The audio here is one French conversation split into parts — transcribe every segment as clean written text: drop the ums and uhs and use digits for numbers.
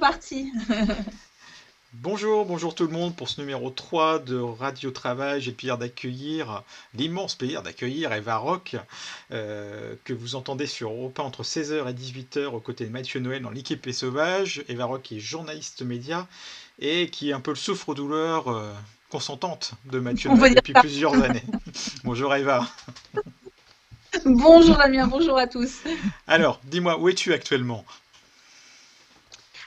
parti. Bonjour, bonjour tout le monde pour ce numéro 3 de Radio Travail. J'ai le plaisir d'accueillir, l'immense plaisir d'accueillir Eva Rock, que vous entendez sur Europe 1 entre 16h et 18h aux côtés de Mathieu Noël dans l'équipe Les Sauvages. Eva Rock qui est journaliste média et qui est un peu le souffre-douleur consentante de Mathieu On Noël peut dire depuis ça. plusieurs années. Bonjour Eva. Bonjour Damien, bonjour à tous. Alors, dis-moi, où es-tu actuellement?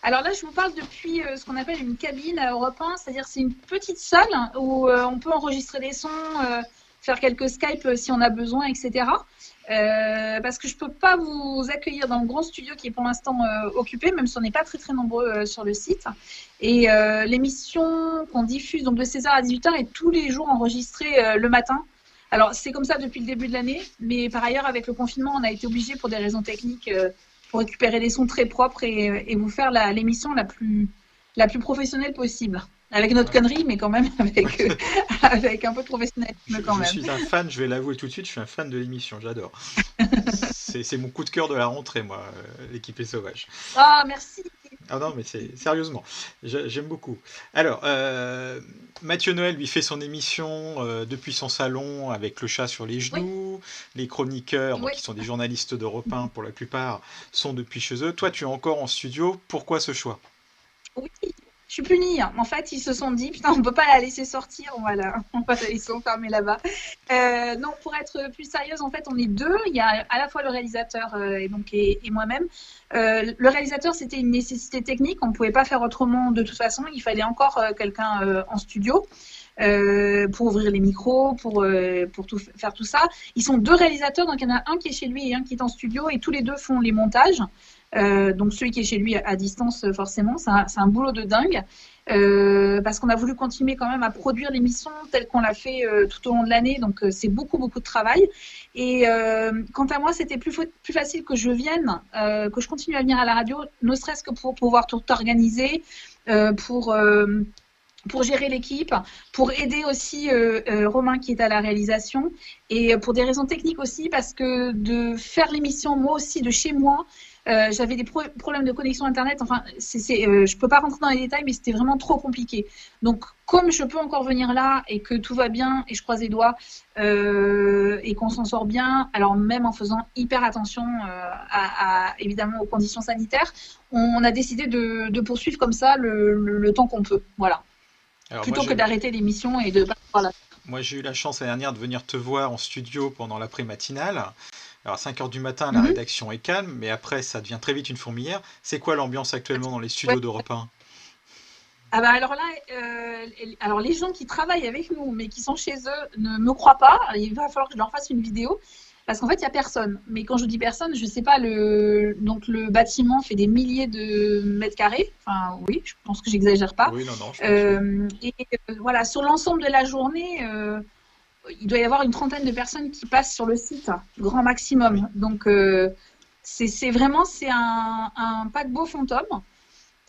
Alors là, je vous parle depuis ce qu'on appelle une cabine à Europe 1, c'est-à-dire c'est une petite salle où on peut enregistrer des sons, faire quelques Skype si on a besoin, etc. Parce que je peux pas vous accueillir dans le grand studio qui est pour l'instant occupé, même si on n'est pas très très nombreux sur le site. Et l'émission qu'on diffuse donc de 16h à 18h est tous les jours enregistrée le matin. Alors c'est comme ça depuis le début de l'année, mais par ailleurs avec le confinement, on a été obligé pour des raisons techniques pour récupérer des sons très propres et vous faire l'émission la plus professionnelle possible. Avec notre Ouais. connerie, mais quand même avec, avec un peu de professionnalisme quand Je même. suis un fan, je vais l'avouer tout de suite, je suis un fan de l'émission, j'adore. C'est mon coup de cœur de la rentrée, moi, l'équipe est sauvage. Ah, merci. Ah non, mais c'est sérieusement, j'aime beaucoup. Alors, Mathieu Noël lui fait son émission depuis son salon avec le chat sur les Oui, genoux. Les chroniqueurs, donc oui, qui sont des journalistes d'Europe 1 pour la plupart, sont depuis chez eux. Toi, tu es encore en studio. Pourquoi ce choix? oui. Je suis punie. En fait, ils se sont dit, putain, on peut pas la laisser sortir, on va la laisser enfermer là-bas. Non, pour être plus sérieuse, en fait, on est deux. Il y a à la fois le réalisateur et moi-même. Le réalisateur, c'était une nécessité technique. On ne pouvait pas faire autrement de toute façon. Il fallait encore quelqu'un en studio pour ouvrir les micros, pour faire tout ça. Ils sont deux réalisateurs, donc il y en a un qui est chez lui et un qui est en studio, et tous les deux font les montages. Donc celui qui est chez lui à distance, forcément, c'est un boulot de dingue. Parce qu'on a voulu continuer quand même à produire l'émission telle qu'on l'a fait tout au long de l'année, donc c'est beaucoup beaucoup de travail. Et quant à moi, c'était plus facile que je vienne, que je continue à venir à la radio, ne serait-ce que pour pouvoir tout organiser, euh, pour euh, pour gérer l'équipe, pour aider aussi Romain qui est à la réalisation, et pour des raisons techniques aussi, parce que de faire l'émission moi aussi de chez moi, j'avais des problèmes de connexion internet. Enfin, je peux pas rentrer dans les détails, mais c'était vraiment trop compliqué. Donc, comme je peux encore venir là et que tout va bien et je croise les doigts et qu'on s'en sort bien, alors même en faisant hyper attention évidemment aux conditions sanitaires, on a décidé de poursuivre comme ça le temps qu'on peut. Voilà, Alors plutôt que d'arrêter l'émission et de pas pouvoir la faire. moi j'ai eu la chance l'année dernière de venir te voir en studio pendant l'après-matinale. Alors à 5 heures du matin, la Mhm. rédaction est calme, mais après ça devient très vite une fourmilière. C'est quoi l'ambiance actuellement dans les Ouais. studios d'Europe 1? Ah bah alors là, alors les gens qui travaillent avec nous, mais qui sont chez eux, ne me croient pas. Il va falloir que je leur fasse une vidéo. Parce qu'en fait, il n'y a personne. Mais quand je dis personne, je ne sais pas, donc le bâtiment fait des milliers de mètres carrés. Enfin, oui, je pense que j'exagère pas. Oui, non, non, je pense, oui. Et voilà, sur l'ensemble de la journée, il doit y avoir une trentaine de personnes qui passent sur le site, grand Ah oui. maximum. Donc, c'est vraiment c'est un paquebot fantôme.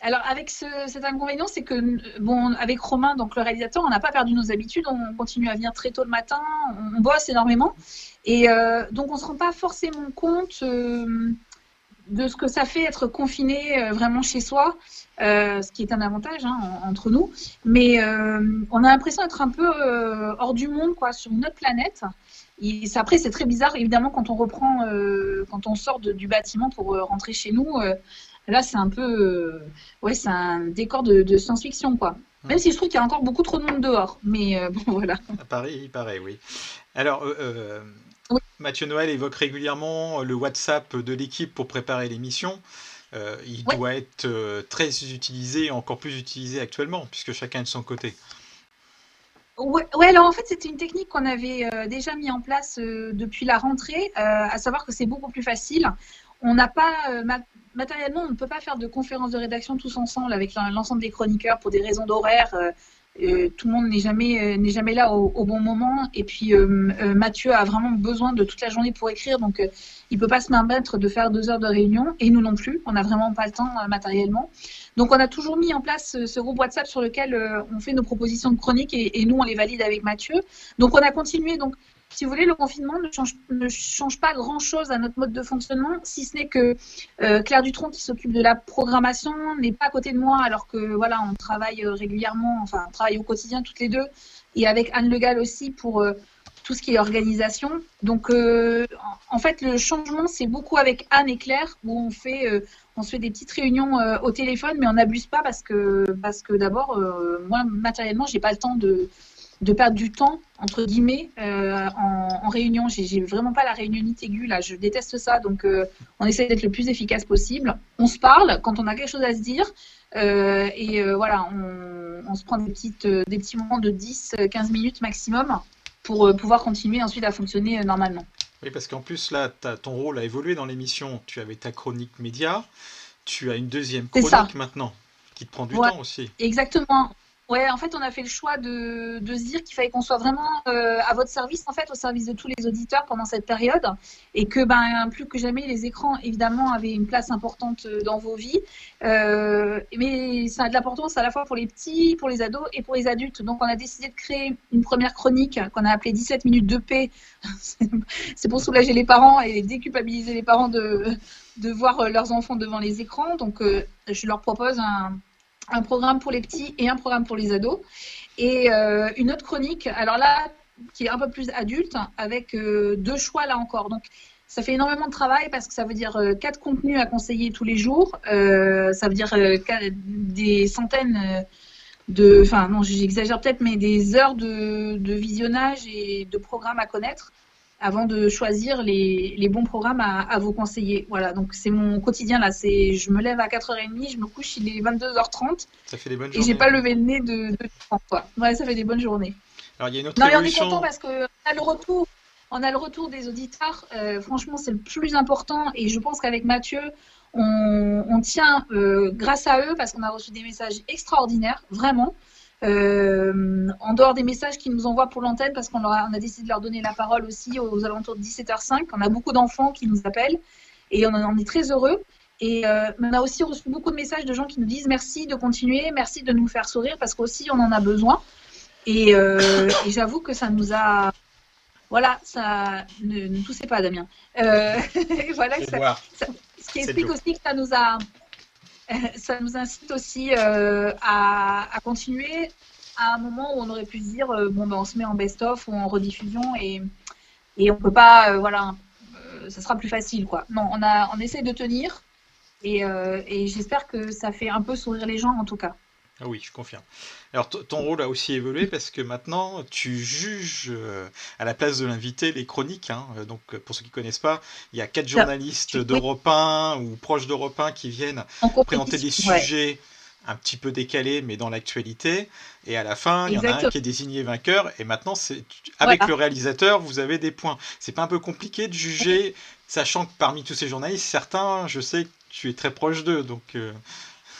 Alors, avec cet inconvénient, c'est que, bon, avec Romain, donc le réalisateur, on n'a pas perdu nos habitudes, on continue à venir très tôt le matin, on bosse énormément. Et donc, on ne se rend pas forcément compte de ce que ça fait être confiné vraiment chez soi, ce qui est un avantage hein, entre nous. Mais on a l'impression d'être un peu hors du monde, quoi, sur une autre planète. Et après, c'est très bizarre, évidemment, quand on reprend, quand on sort du bâtiment pour rentrer chez nous. Là, c'est un peu, ouais, c'est un décor de science-fiction, quoi. Hmm. Même si je trouve qu'il y a encore beaucoup trop de monde dehors. Mais bon, voilà. À Paris, il paraît, oui. Alors, Oui, Mathieu Noël évoque régulièrement le WhatsApp de l'équipe pour préparer l'émission. Il ouais. doit être très utilisé, encore plus utilisé actuellement, puisque chacun est de son côté. Ouais, ouais, alors en fait, c'était une technique qu'on avait déjà mis en place depuis la rentrée, à savoir que c'est beaucoup plus facile. On n'a pas, matériellement, on ne peut pas faire de conférence de rédaction tous ensemble avec l'ensemble des chroniqueurs pour des raisons d'horaire. Tout le monde n'est jamais là au bon moment. Et puis, Mathieu a vraiment besoin de toute la journée pour écrire, donc il ne peut pas se permettre de faire 2 heures de réunion, et nous non plus. On n'a vraiment pas le temps matériellement. Donc, on a toujours mis en place ce groupe WhatsApp sur lequel on fait nos propositions de chronique et nous, on les valide avec Mathieu. Donc, on a continué. Donc, si vous voulez, le confinement ne change pas grand-chose à notre mode de fonctionnement, si ce n'est que Claire Dutronc, qui s'occupe de la programmation, n'est pas à côté de moi, alors que voilà, on travaille régulièrement, enfin, on travaille au quotidien toutes les deux, et avec Anne Le Gall aussi pour tout ce qui est organisation. Donc, en fait, le changement, c'est beaucoup avec Anne et Claire, où on se fait des petites réunions au téléphone, mais on n'abuse pas parce que d'abord, moi, matériellement, j'ai pas le temps de perdre du temps, entre guillemets, en réunion. J'ai vraiment pas la réunionnite aiguë, là, je déteste ça, donc on essaie d'être le plus efficace possible. On se parle quand on a quelque chose à se dire, voilà, on se prend des petits moments de 10-15 minutes maximum pour pouvoir continuer ensuite à fonctionner normalement. Oui, parce qu'en plus, là, ton rôle a évolué dans l'émission. Tu avais ta chronique média, tu as une deuxième C'est ça. chronique maintenant, qui te prend du Ouais, temps aussi. exactement. Ouais, en fait, on a fait le choix de se dire qu'il fallait qu'on soit vraiment à votre service, en fait, au service de tous les auditeurs pendant cette période, et que, ben, plus que jamais, les écrans, évidemment, avaient une place importante dans vos vies, mais ça a de l'importance à la fois pour les petits, pour les ados et pour les adultes. Donc, on a décidé de créer une première chronique qu'on a appelée 17 minutes de paix. C'est pour soulager les parents et déculpabiliser les parents de voir leurs enfants devant les écrans. Donc, je leur propose un programme pour les petits et un programme pour les ados. Et une autre chronique, alors là, qui est un peu plus adulte, avec deux choix là encore. Donc, ça fait énormément de travail parce que ça veut dire 4 contenus à conseiller tous les jours. Ça veut dire des centaines enfin non, j'exagère peut-être, mais des heures de visionnage et de programmes à connaître avant de choisir les bons programmes à vous conseiller. Voilà, donc c'est mon quotidien là. Je me lève à 4h30, je me couche, il est 22h30 Ça fait des bonnes et j'ai journées, pas ouais. levé le nez de temps, quoi. Ouais, ça fait des bonnes journées. Alors, il y a une autre Non, mais on est content évolution. parce qu'on a le retour. On a le retour des auditeurs. Franchement, c'est le plus important. Et je pense qu'avec Mathieu, on tient grâce à eux parce qu'on a reçu des messages extraordinaires, vraiment. En dehors des messages qu'ils nous envoient pour l'antenne, parce on a décidé de leur donner la parole aussi aux alentours de 17h05. On a beaucoup d'enfants qui nous appellent et on en est très heureux. Et on a aussi reçu beaucoup de messages de gens qui nous disent merci de continuer, merci de nous faire sourire parce qu'aussi on en a besoin. Et j'avoue que ça nous a. Voilà, ça. Ne toussez pas, Damien. Voilà, Edouard, ce qui c'est explique Joe. aussi que ça nous incite aussi à continuer à un moment où on aurait pu se dire bon, ben, on se met en best-of ou en rediffusion et on peut pas. Voilà, ça sera plus facile, quoi. Non, on essaie de tenir et j'espère que ça fait un peu sourire les gens, en tout cas. Ah oui, je confirme. Alors, ton rôle a aussi évolué parce que maintenant, tu juges à la place de l'invité les chroniques, hein. Donc, pour ceux qui ne connaissent pas, il y a 4 journalistes Oui, d'Europe 1 ou proches d'Europe 1 qui viennent en présenter des compétition, ouais, sujets un petit peu décalés, mais dans l'actualité. Et à la fin, il y en a un exactement. qui est désigné vainqueur. Et maintenant, avec Voilà. le réalisateur, vous avez des points. C'est pas un peu compliqué de juger, sachant que parmi tous ces journalistes, certains, je sais que tu es très proche d'eux. Donc,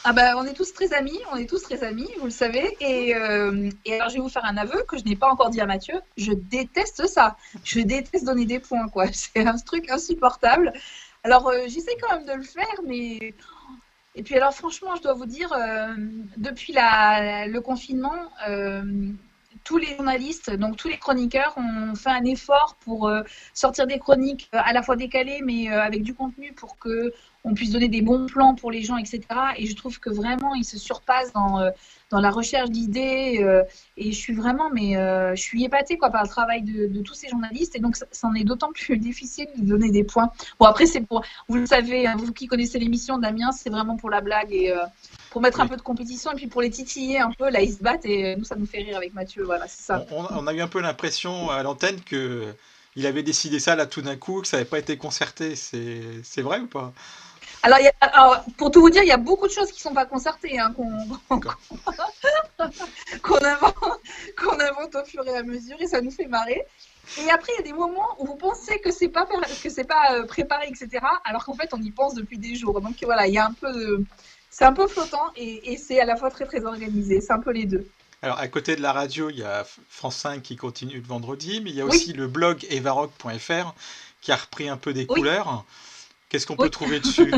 Ah bah, on est tous très amis, vous le savez. Et alors, je vais vous faire un aveu que je n'ai pas encore dit à Mathieu. Je déteste ça. Je déteste donner des points, quoi. C'est un truc insupportable. Alors, j'essaie quand même de le faire, mais. Et puis, alors, franchement, je dois vous dire, depuis le confinement, tous les journalistes, donc tous les chroniqueurs, ont fait un effort pour sortir des chroniques à la fois décalées, mais avec du contenu pour que on puisse donner des bons plans pour les gens, etc. Et je trouve que vraiment, ils se surpassent dans la recherche d'idées. Et je suis vraiment, mais je suis épatée quoi, par le travail de tous ces journalistes. Et donc, ça en est d'autant plus difficile de donner des points. Bon, après, vous le savez, hein, vous qui connaissez l'émission, Damien, c'est vraiment pour la blague et pour mettre un oui. peu de compétition et puis pour les titiller un peu. Là, ils se battent et nous, ça nous fait rire avec Mathieu. Voilà, c'est ça. On a eu un peu l'impression à l'antenne que il avait décidé ça là tout d'un coup, que ça n'avait pas été concerté. C'est vrai ou pas? Alors, pour tout vous dire, il y a beaucoup de choses qui ne sont pas concertées, hein, D'accord. qu'on invente, qu'on invente au fur et à mesure et ça nous fait marrer. Et après, il y a des moments où vous pensez que c'est pas préparé, etc. Alors qu'en fait, on y pense depuis des jours. Donc voilà, il y a un peu c'est un peu flottant et c'est à la fois très très organisé. C'est un peu les deux. Alors, à côté de la radio, il y a France 5 qui continue le vendredi, mais il y a Oui, aussi le blog evaroc.fr qui a repris un peu des oui, couleurs. Qu'est-ce qu'on peut oui. trouver dessus?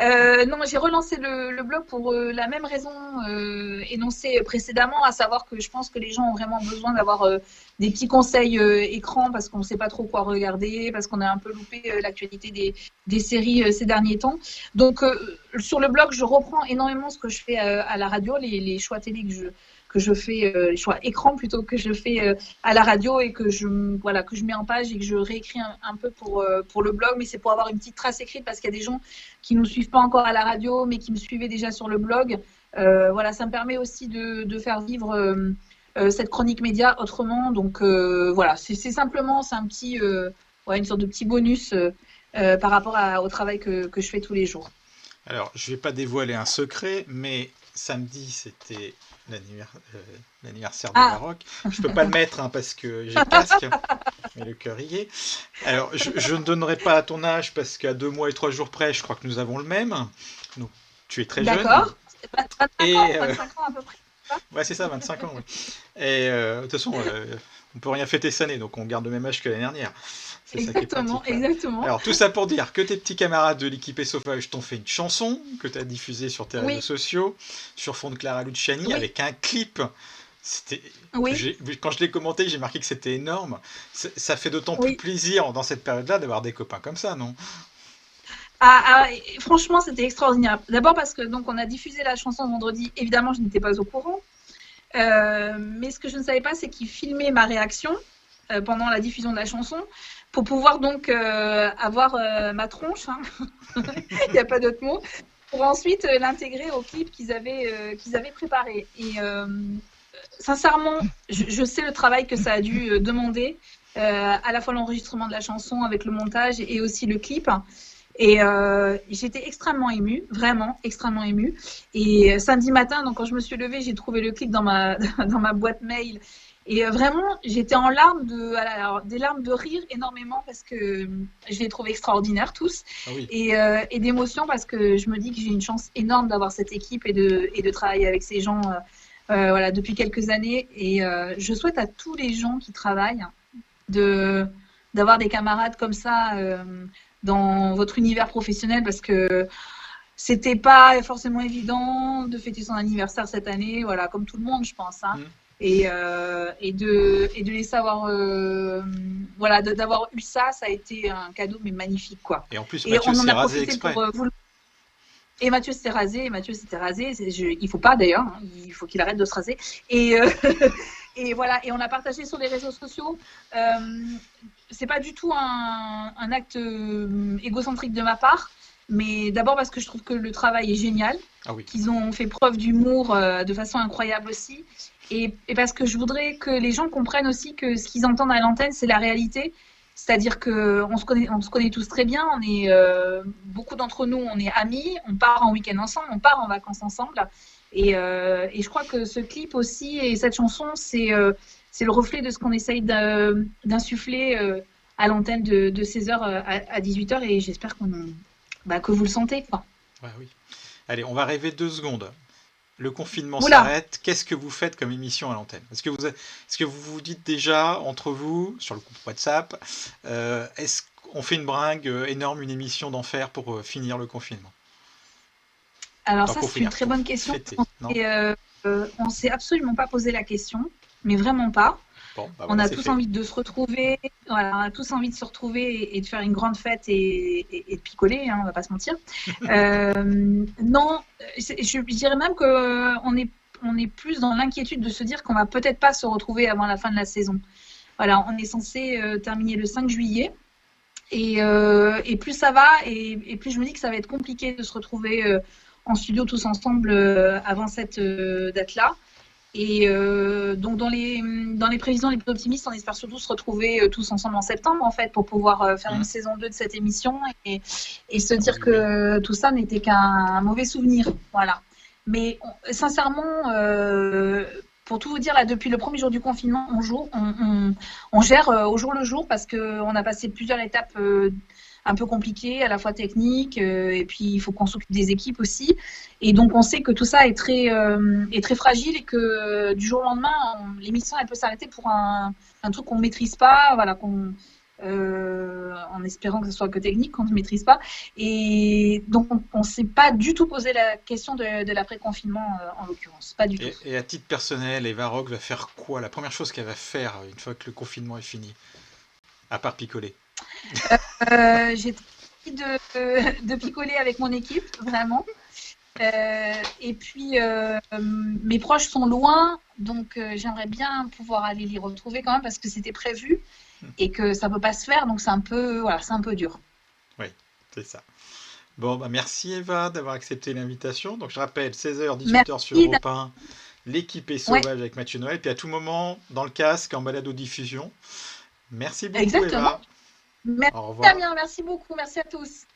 Non, j'ai relancé le blog pour la même raison énoncée précédemment, à savoir que je pense que les gens ont vraiment besoin d'avoir des petits conseils écran parce qu'on ne sait pas trop quoi regarder, parce qu'on a un peu loupé l'actualité des séries ces derniers temps. Donc, sur le blog, je reprends énormément ce que je fais à la radio, les choix télé que je fais, les choix écran plutôt que je fais à la radio et que voilà, que je mets en page et que je réécris un peu pour le blog, mais c'est pour avoir une petite trace écrite parce qu'il y a des gens qui ne nous suivent pas encore à la radio, mais qui me suivaient déjà sur le blog. Voilà, ça me permet aussi de faire vivre cette chronique média autrement. Donc voilà, c'est simplement, c'est un petit, une sorte de petit bonus par rapport au travail que je fais tous les jours. Alors, je ne vais pas dévoiler un secret, mais samedi, c'était l'anniversaire de Varrock. Je ne peux pas le mettre parce que j'ai le casque, mais le cœur y est. Alors, je ne donnerai pas à ton âge parce qu'à 2 mois et 3 jours près, je crois que nous avons le même. Donc, tu es très jeune. D'accord. 25 ans à peu près. Ouais, c'est ça, 25 ans. Ouais. Et de toute façon, on peut rien fêter cette année, donc on garde le même âge que l'année dernière. C'est ça qui est pratique. Exactement. Alors, tout ça pour dire que tes petits camarades de l'équipe Sauvage t'ont fait une chanson que tu as diffusée sur tes réseaux sociaux, sur fond de Clara Luciani, avec un clip. C'était... Quand je l'ai commenté, j'ai marqué que c'était énorme. Ça fait d'autant plus plaisir dans cette période-là d'avoir des copains comme ça, non ? Franchement, c'était extraordinaire. D'abord parce que donc on a diffusé la chanson vendredi. Évidemment, je n'étais pas au courant. Mais ce que je ne savais pas, c'est qu'ils filmaient ma réaction pendant la diffusion de la chanson pour pouvoir donc avoir ma tronche, hein. Il n'y a pas d'autre mot, pour ensuite l'intégrer au clip qu'ils avaient préparé. Et sincèrement, je sais le travail que ça a dû demander, à la fois l'enregistrement de la chanson avec le montage et aussi le clip. Et j'étais extrêmement émue, vraiment extrêmement émue. Et samedi matin, donc quand je me suis levée, j'ai trouvé le clip dans ma boîte mail. Et vraiment, j'étais en larmes des larmes de rire énormément parce que je les trouve extraordinaires tous. Ah oui. Et d'émotion parce que je me dis que j'ai une chance énorme d'avoir cette équipe et de travailler avec ces gens voilà, depuis quelques années. Et je souhaite à tous les gens qui travaillent d'avoir des camarades comme ça dans votre univers professionnel parce que c'était pas forcément évident de fêter son anniversaire cette année, voilà, comme tout le monde, je pense, hein. Et de les savoir, voilà, d'avoir eu ça a été un cadeau mais magnifique, quoi. Et en plus, Mathieu s'est rasé exprès. Et Mathieu s'était rasé, il faut pas d'ailleurs, hein, il faut qu'il arrête de se raser. Et voilà, et on a partagé sur les réseaux sociaux. C'est pas du tout un acte égocentrique de ma part, mais d'abord parce que je trouve que le travail est génial, qu'ils ont fait preuve d'humour de façon incroyable aussi, et parce que je voudrais que les gens comprennent aussi que ce qu'ils entendent à l'antenne, c'est la réalité. C'est-à-dire qu'on se connaît tous très bien, beaucoup d'entre nous, on est amis, on part en week-end ensemble, on part en vacances ensemble. Et je crois que ce clip aussi et cette chanson, c'est le reflet de ce qu'on essaye d'insuffler à l'antenne de 16h à 18h. Et j'espère que vous le sentez, quoi. Ouais, oui. Allez, on va rêver 2 secondes. Le confinement s'arrête. Qu'est-ce que vous faites comme émission à l'antenne ? Est-ce que vous vous dites déjà entre vous, sur le groupe WhatsApp, est-ce qu'on fait une bringue énorme, une émission d'enfer pour finir le confinement ? Alors ça, c'est une très bonne question. On s'est absolument pas posé la question, mais vraiment pas. Bon, on a tous envie de se retrouver, voilà, on a tous envie de se retrouver et de faire une grande fête et de picoler, hein, on va pas se mentir. Non, je dirais même qu'on est plus dans l'inquiétude de se dire qu'on va peut-être pas se retrouver avant la fin de la saison. Voilà, on est censé terminer le 5 juillet. Et plus ça va, et plus je me dis que ça va être compliqué de se retrouver en studio tous ensemble avant cette date-là. Et donc dans les prévisions les plus optimistes, on espère surtout se retrouver tous ensemble en septembre en fait pour pouvoir faire une saison 2 de cette émission et se dire que tout ça n'était qu'un mauvais souvenir. Voilà. Mais sincèrement, pour tout vous dire, là, depuis le premier jour du confinement, on gère au jour le jour parce qu'on a passé plusieurs étapes un peu compliquées, à la fois techniques, et puis il faut qu'on s'occupe des équipes aussi. Et donc, on sait que tout ça est très fragile et que du jour au lendemain, l'émission, elle peut s'arrêter pour un truc qu'on ne maîtrise pas, voilà, en espérant que ce soit que technique, qu'on ne maîtrise pas. Et donc, on ne s'est pas du tout posé la question de l'après-confinement, en l'occurrence. Pas du tout. Et à titre personnel, Eva Rock va faire quoi? La première chose qu'elle va faire une fois que le confinement est fini, à part picoler. J'ai très envie de picoler avec mon équipe, vraiment. Et puis, mes proches sont loin, donc j'aimerais bien pouvoir aller les retrouver quand même parce que c'était prévu et que ça peut pas se faire, donc c'est un peu, voilà, c'est un peu dur. Oui, c'est ça. Bon, bah merci Eva d'avoir accepté l'invitation. Donc je rappelle, 16h, 18h sur Merci. Europe 1, l'équipe est Ouais, sauvage avec Mathieu Noël, puis à tout moment, dans le casque, en balado-diffusion. Merci beaucoup exactement. Eva. Merci Au revoir. Damien, merci beaucoup, merci à tous.